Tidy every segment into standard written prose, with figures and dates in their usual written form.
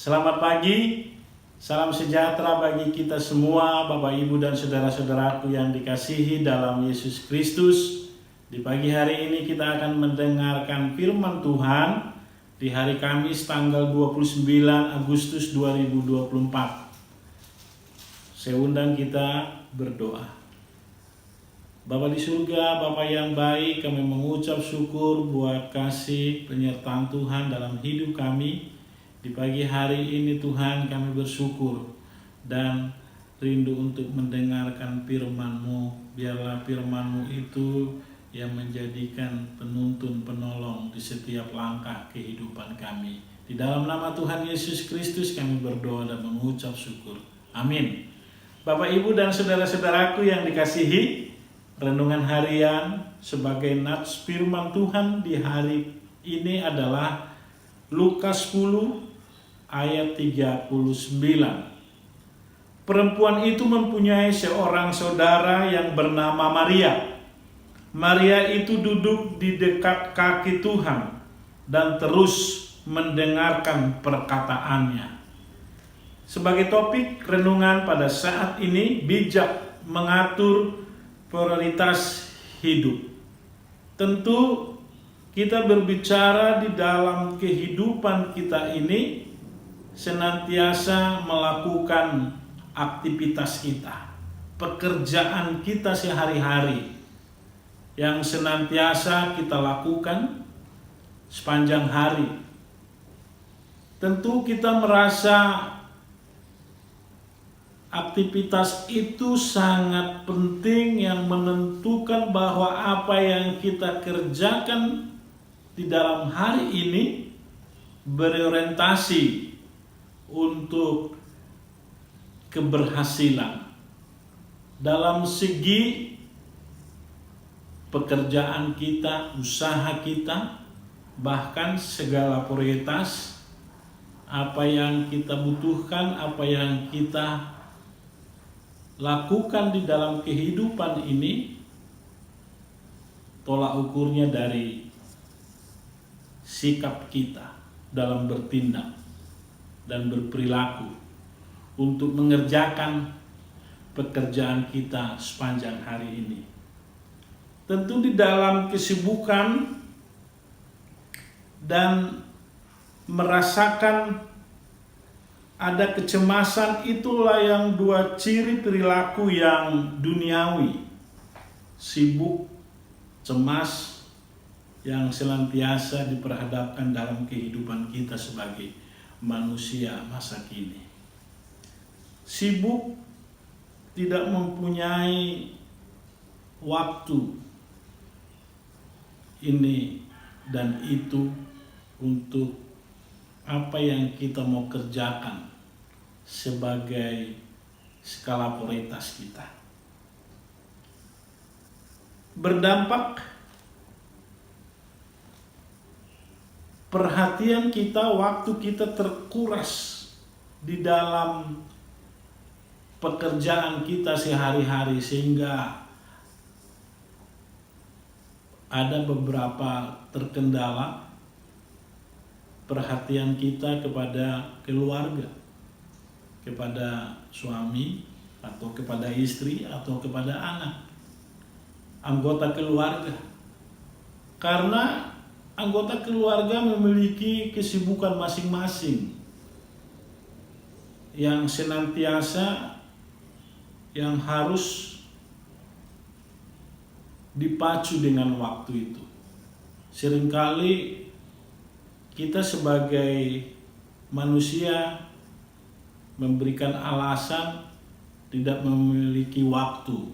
Selamat pagi, salam sejahtera bagi kita semua, Bapak Ibu dan saudara-saudaraku yang dikasihi dalam Yesus Kristus. Di pagi hari ini kita akan mendengarkan firman Tuhan di hari Kamis tanggal 29 Agustus 2024. Saya undang kita berdoa. Bapa di surga, Bapa yang baik, kami mengucap syukur buat kasih penyertaan Tuhan dalam hidup kami. Di pagi hari ini Tuhan kami bersyukur dan rindu untuk mendengarkan firman-Mu. Biarlah firman-Mu itu yang menjadikan penuntun penolong di setiap langkah kehidupan kami. Di dalam nama Tuhan Yesus Kristus kami berdoa dan mengucap syukur. Amin. Bapak, Ibu, dan saudara-saudaraku yang dikasihi, renungan harian sebagai nats firman Tuhan di hari ini adalah Lukas 10 ayat 39. Perempuan itu mempunyai seorang saudara yang bernama Maria. Maria itu duduk di dekat kaki Tuhan dan terus mendengarkan perkataannya. Sebagai topik renungan pada saat ini, bijak mengatur prioritas hidup. Tentu kita berbicara di dalam kehidupan kita ini senantiasa melakukan aktivitas kita, pekerjaan kita sehari-hari yang senantiasa kita lakukan sepanjang hari. Tentu kita merasa aktivitas itu sangat penting yang menentukan bahwa apa yang kita kerjakan di dalam hari ini berorientasi untuk keberhasilan dalam segi pekerjaan kita, usaha kita, bahkan segala prioritas apa yang kita butuhkan, apa yang kita lakukan di dalam kehidupan ini, tolak ukurnya dari sikap kita dalam bertindak dan berperilaku untuk mengerjakan pekerjaan kita sepanjang hari ini. Tentu di dalam kesibukan dan merasakan ada kecemasan, itulah yang dua ciri perilaku yang duniawi. Sibuk, cemas, yang senantiasa diperhadapkan dalam kehidupan kita sebagai manusia masa kini. Sibuk, tidak mempunyai waktu ini dan itu untuk apa yang kita mau kerjakan sebagai skala prioritas kita. Berdampak perhatian kita, waktu kita terkuras di dalam pekerjaan kita sehari-hari, sehingga ada beberapa terkendala perhatian kita kepada keluarga, kepada suami atau kepada istri atau kepada anak, anggota keluarga. Karena anggota keluarga memiliki kesibukan masing-masing yang senantiasa yang harus dipacu dengan waktu itu. Seringkali kita sebagai manusia memberikan alasan tidak memiliki waktu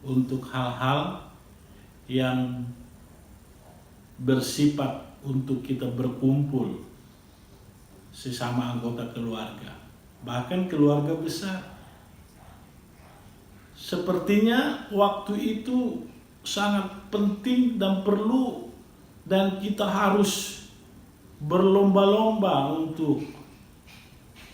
untuk hal-hal yang bersifat untuk kita berkumpul sesama anggota keluarga, bahkan keluarga besar. Sepertinya waktu itu sangat penting dan perlu, dan kita harus berlomba-lomba untuk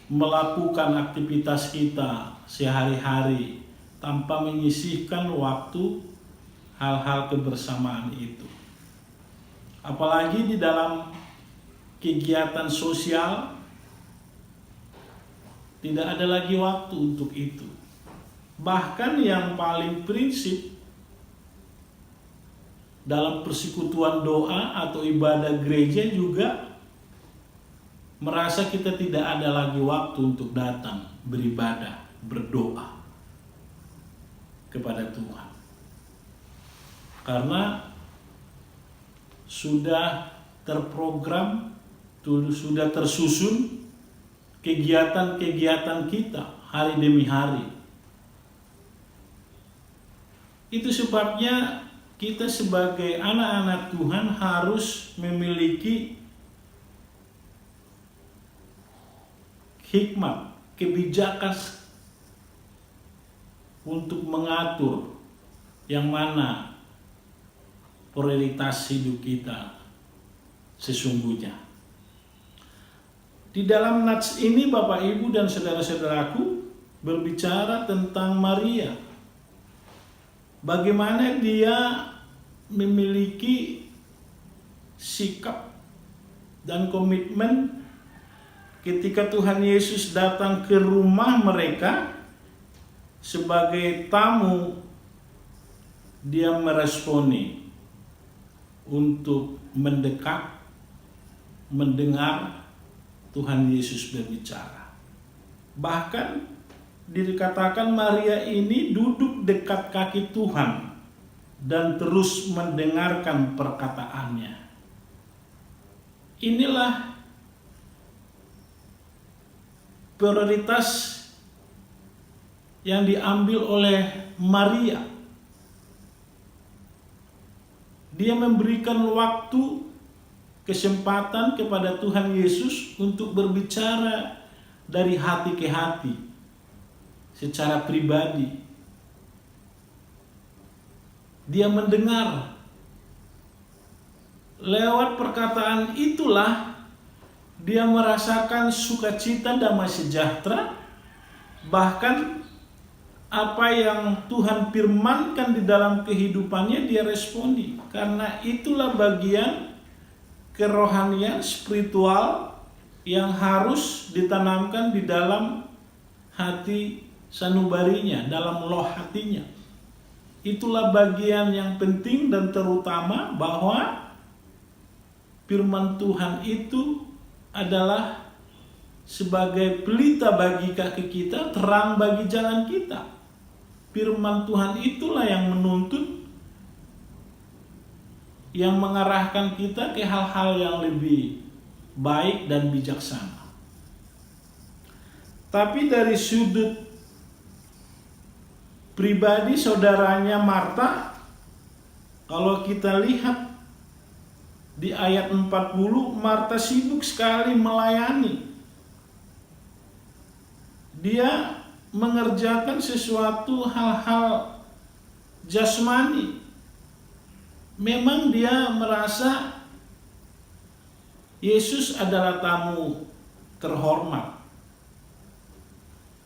melakukan aktivitas kita sehari-hari tanpa menyisihkan waktu hal-hal kebersamaan itu. Apalagi di dalam kegiatan sosial Tidak ada lagi waktu untuk itu. Bahkan yang paling prinsip dalam persekutuan doa atau ibadah gereja juga merasa kita tidak ada lagi waktu untuk datang beribadah, berdoa kepada Tuhan. Karena sudah terprogram, sudah tersusun kegiatan-kegiatan kita hari demi hari. Itu sebabnya kita sebagai anak-anak Tuhan harus memiliki hikmat, kebijakan untuk mengatur yang mana prioritas hidup kita sesungguhnya. Di dalam nats ini Bapak Ibu dan saudara-saudaraku berbicara tentang Maria. Bagaimana dia memiliki sikap dan komitmen ketika Tuhan Yesus datang ke rumah mereka sebagai tamu. Dia meresponi untuk mendekat, mendengar Tuhan Yesus berbicara. Bahkan dikatakan Maria ini duduk dekat kaki Tuhan dan terus mendengarkan perkataannya. Inilah prioritas yang diambil oleh Maria. Dia memberikan waktu, kesempatan kepada Tuhan Yesus untuk berbicara dari hati ke hati secara pribadi. Dia mendengar. Lewat perkataan itulah dia merasakan sukacita, damai sejahtera. Bahkan apa yang Tuhan firmankan di dalam kehidupannya dia responi. Karena itulah bagian kerohanian spiritual yang harus ditanamkan di dalam hati sanubarinya, dalam loh hatinya. Itulah bagian yang penting dan terutama, bahwa firman Tuhan itu adalah sebagai pelita bagi kaki kita, terang bagi jalan kita. Firman Tuhan itulah yang menuntun, yang mengarahkan kita ke hal-hal yang lebih baik dan bijaksana. Tapi dari sudut pribadi saudaranya Marta, kalau kita lihat di ayat 40, Marta sibuk sekali melayani. Dia mengerjakan sesuatu hal-hal jasmani. Memang dia merasa Yesus adalah tamu terhormat.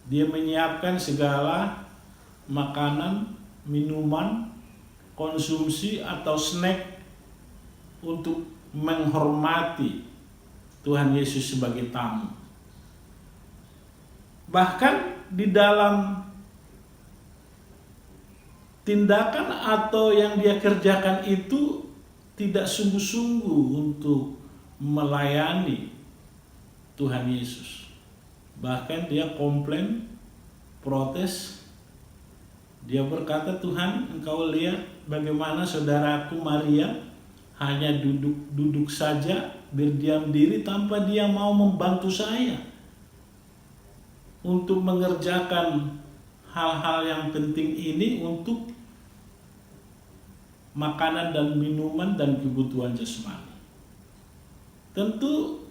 Dia menyiapkan segala makanan, minuman, konsumsi atau snack untuk menghormati Tuhan Yesus sebagai tamu. Bahkan di dalam tindakan atau yang dia kerjakan itu tidak sungguh-sungguh untuk melayani Tuhan Yesus. Bahkan dia komplain, protes. Dia berkata, Tuhan, engkau lihat bagaimana saudaraku Maria hanya duduk saja, berdiam diri tanpa dia mau membantu saya untuk mengerjakan hal-hal yang penting ini untuk makanan dan minuman dan kebutuhan jasmani. Tentu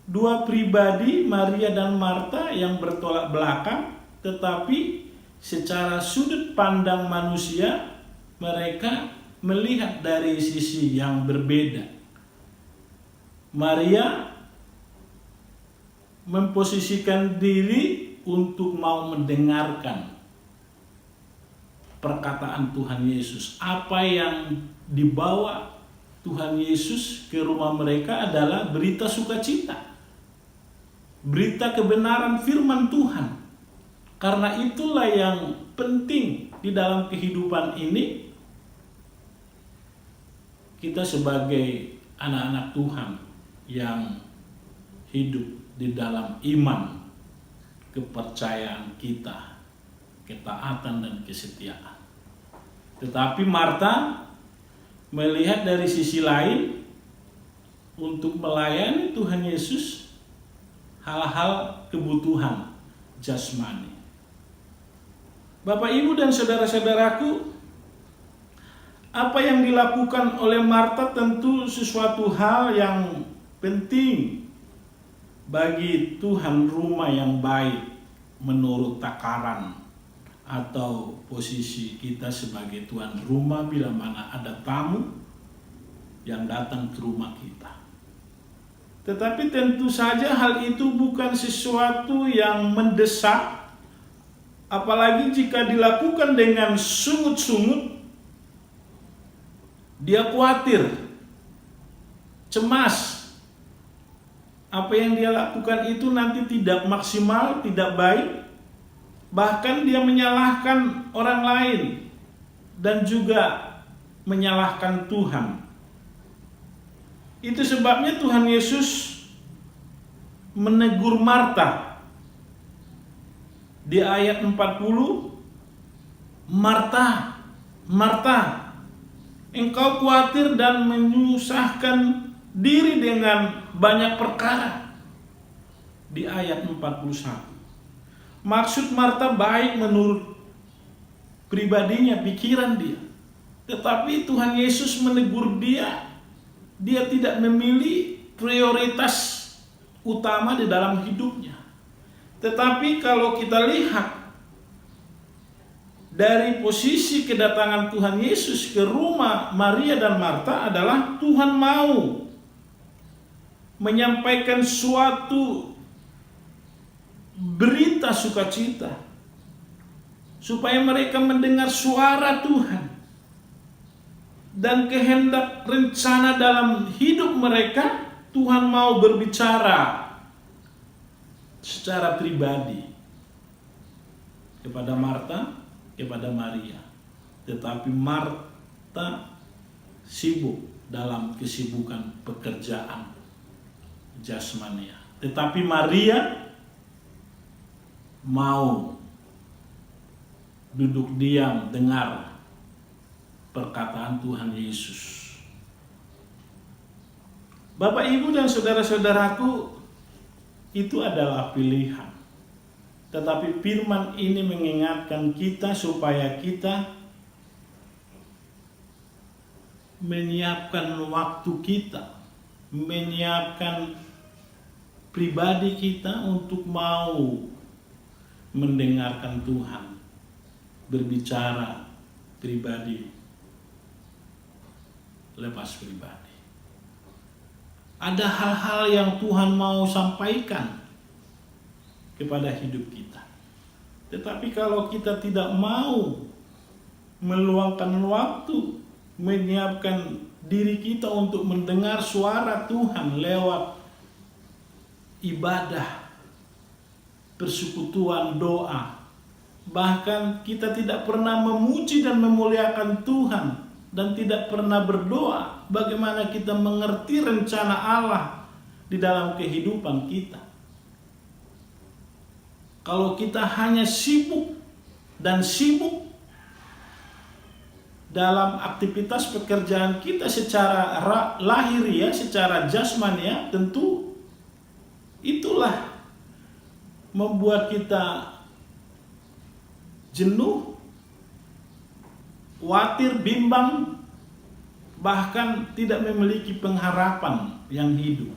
dua pribadi, Maria dan Marta, yang bertolak belakang, tetapi secara sudut pandang manusia mereka melihat dari sisi yang berbeda. Maria memposisikan diri untuk mau mendengarkan perkataan Tuhan Yesus. Apa yang dibawa Tuhan Yesus ke rumah mereka adalah berita sukacita. berita kebenaran firman Tuhan. Karena itulah yang penting di dalam kehidupan ini. Kita sebagai anak-anak Tuhan yang hidup di dalam iman, kepercayaan kita, ketaatan dan kesetiaan. Tetapi Marta melihat dari sisi lain untuk melayani Tuhan Yesus hal-hal kebutuhan jasmani. Bapak, Ibu, dan saudara-saudaraku, apa yang dilakukan oleh Marta tentu sesuatu hal yang penting bagi Tuhan rumah yang baik menurut takaran atau posisi kita sebagai tuan rumah bila mana ada tamu yang datang ke rumah kita. Tetapi tentu saja hal itu bukan sesuatu yang mendesak, apalagi jika dilakukan dengan sungut-sungut. Dia khawatir, cemas, apa yang dia lakukan itu nanti tidak maksimal, tidak baik. Bahkan dia menyalahkan orang lain dan juga menyalahkan Tuhan. Itu sebabnya Tuhan Yesus menegur Marta di ayat 40, Marta, Marta, engkau khawatir dan menyusahkan diri dengan banyak perkara. Di ayat 41. Maksud Marta baik menurut pribadinya, pikiran dia. Tetapi Tuhan Yesus menegur dia. Dia tidak memilih prioritas utama di dalam hidupnya. Tetapi kalau kita lihat dari posisi kedatangan Tuhan Yesus ke rumah Maria dan Marta adalah Tuhan mau menyampaikan suatu berita sukacita supaya mereka mendengar suara Tuhan dan kehendak rencana dalam hidup mereka. Tuhan mau berbicara secara pribadi kepada Marta, kepada Maria. Tetapi Marta sibuk dalam kesibukan pekerjaan jasmania. Tetapi Maria mau duduk diam dengar perkataan Tuhan Yesus. Bapak, Ibu, dan saudara-saudaraku, itu adalah pilihan. Tetapi firman ini mengingatkan kita supaya kita menyiapkan waktu kita, menyiapkan pribadi kita untuk mau mendengarkan Tuhan berbicara pribadi lepas pribadi. Ada hal-hal yang Tuhan mau sampaikan kepada hidup kita. Tetapi kalau kita tidak mau meluangkan waktu, menyiapkan diri kita untuk mendengar suara Tuhan lewat ibadah, persekutuan, doa, bahkan kita tidak pernah memuji dan memuliakan Tuhan dan tidak pernah berdoa, bagaimana kita mengerti rencana Allah di dalam kehidupan kita? Kalau kita hanya sibuk dan sibuk dalam aktivitas pekerjaan kita secara lahiriah, secara jasmania, tentu itulah membuat kita jenuh, khawatir, bimbang, bahkan tidak memiliki pengharapan yang hidup.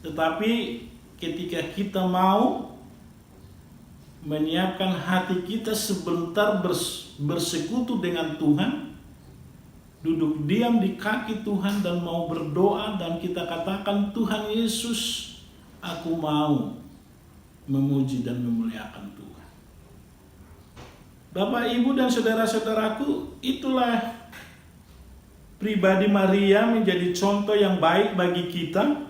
Tetapi ketika kita mau menyiapkan hati kita sebentar bersekutu dengan Tuhan, duduk diam di kaki Tuhan dan mau berdoa, dan kita katakan, Tuhan Yesus, aku mau memuji dan memuliakan Tuhan. Bapak, Ibu, dan saudara-saudaraku, itulah pribadi Maria menjadi contoh yang baik bagi kita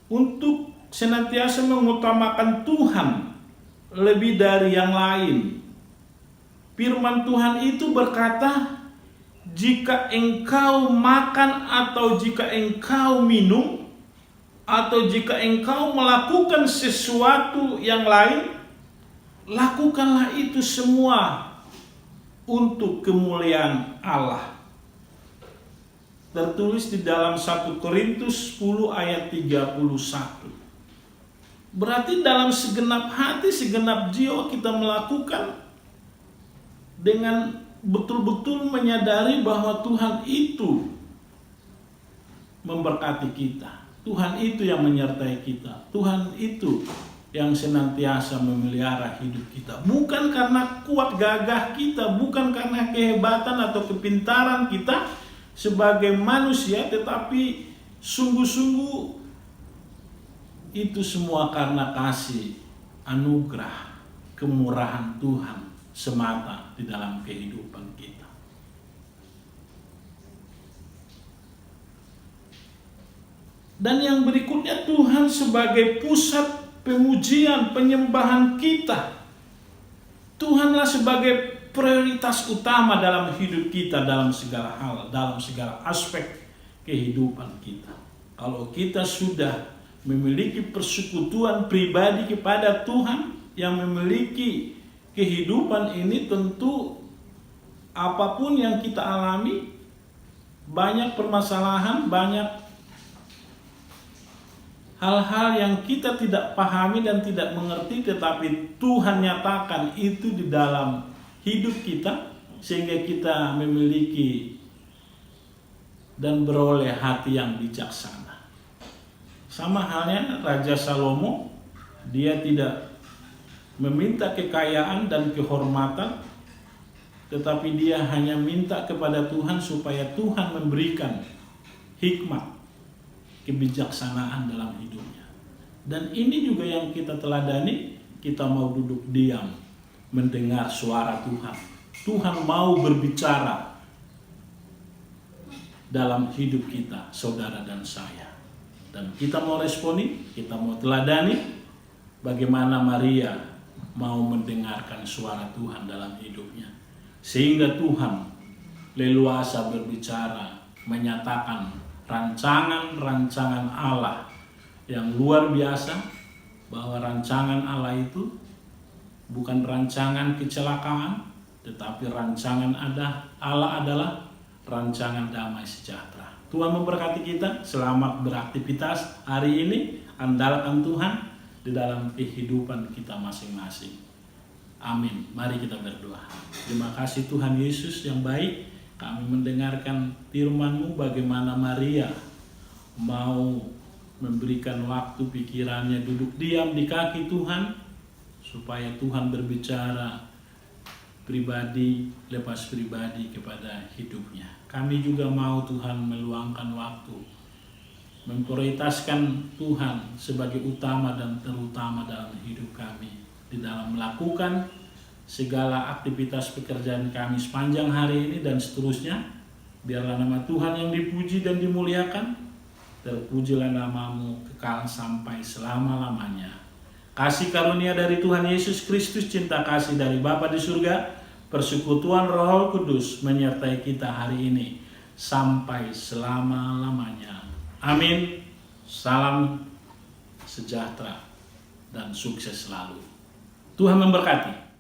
untuk senantiasa mengutamakan Tuhan lebih dari yang lain. Firman Tuhan itu berkata, jika engkau makan atau jika engkau minum atau jika engkau melakukan sesuatu yang lain, lakukanlah itu semua untuk kemuliaan Allah. Tertulis di dalam 1 Korintus 10 ayat 31. Berarti dalam segenap hati, segenap jiwa kita melakukan dengan betul-betul menyadari bahwa Tuhan itu memberkati kita. Tuhan itu yang menyertai kita. Tuhan itu yang senantiasa memelihara hidup kita. Bukan karena kuat gagah kita, bukan karena kehebatan atau kepintaran kita sebagai manusia, tetapi sungguh-sungguh itu semua karena kasih, anugerah, kemurahan Tuhan semata di dalam kehidupan kita. Dan yang berikutnya, Tuhan sebagai pusat pemujian, penyembahan kita. Tuhanlah sebagai prioritas utama dalam hidup kita, dalam segala hal, dalam segala aspek kehidupan kita. Kalau kita sudah memiliki persekutuan pribadi kepada Tuhan, yang memiliki kehidupan ini, tentu apapun yang kita alami, banyak permasalahan, banyak hal-hal yang kita tidak pahami dan tidak mengerti, tetapi Tuhan nyatakan itu di dalam hidup kita, sehingga kita memiliki dan beroleh hati yang bijaksana. Sama halnya Raja Salomo, dia tidak meminta kekayaan dan kehormatan, tetapi dia hanya minta kepada Tuhan supaya Tuhan memberikan hikmat, kebijaksanaan dalam hidupnya. Dan ini juga yang kita teladani. Kita mau duduk diam mendengar suara Tuhan. Tuhan mau berbicara dalam hidup kita, saudara dan saya. Dan kita mau responi, kita mau teladani bagaimana Maria mau mendengarkan suara Tuhan dalam hidupnya, sehingga Tuhan leluasa berbicara, menyatakan rancangan-rancangan Allah yang luar biasa, bahwa rancangan Allah itu bukan rancangan kecelakaan, tetapi rancangan Allah adalah rancangan damai sejahtera. Tuhan memberkati kita. Selamat beraktivitas hari ini. Andalkan Tuhan di dalam kehidupan kita masing-masing. Amin. Mari kita berdoa. Terima kasih Tuhan Yesus yang baik. Kami mendengarkan firman-Mu, bagaimana Maria mau memberikan waktu pikirannya duduk diam di kaki Tuhan, supaya Tuhan berbicara pribadi lepas pribadi kepada hidupnya. Kami juga mau Tuhan meluangkan waktu, memprioritaskan Tuhan sebagai utama dan terutama dalam hidup kami, di dalam melakukan segala aktivitas pekerjaan kami sepanjang hari ini dan seterusnya. Biarlah nama Tuhan yang dipuji dan dimuliakan. Terpujilah nama-Mu kekal sampai selama-lamanya. Kasih karunia dari Tuhan Yesus Kristus, cinta kasih dari Bapa di surga, persekutuan Roh Kudus menyertai kita hari ini sampai selama-lamanya. Amin. Salam sejahtera dan sukses selalu. Tuhan memberkati.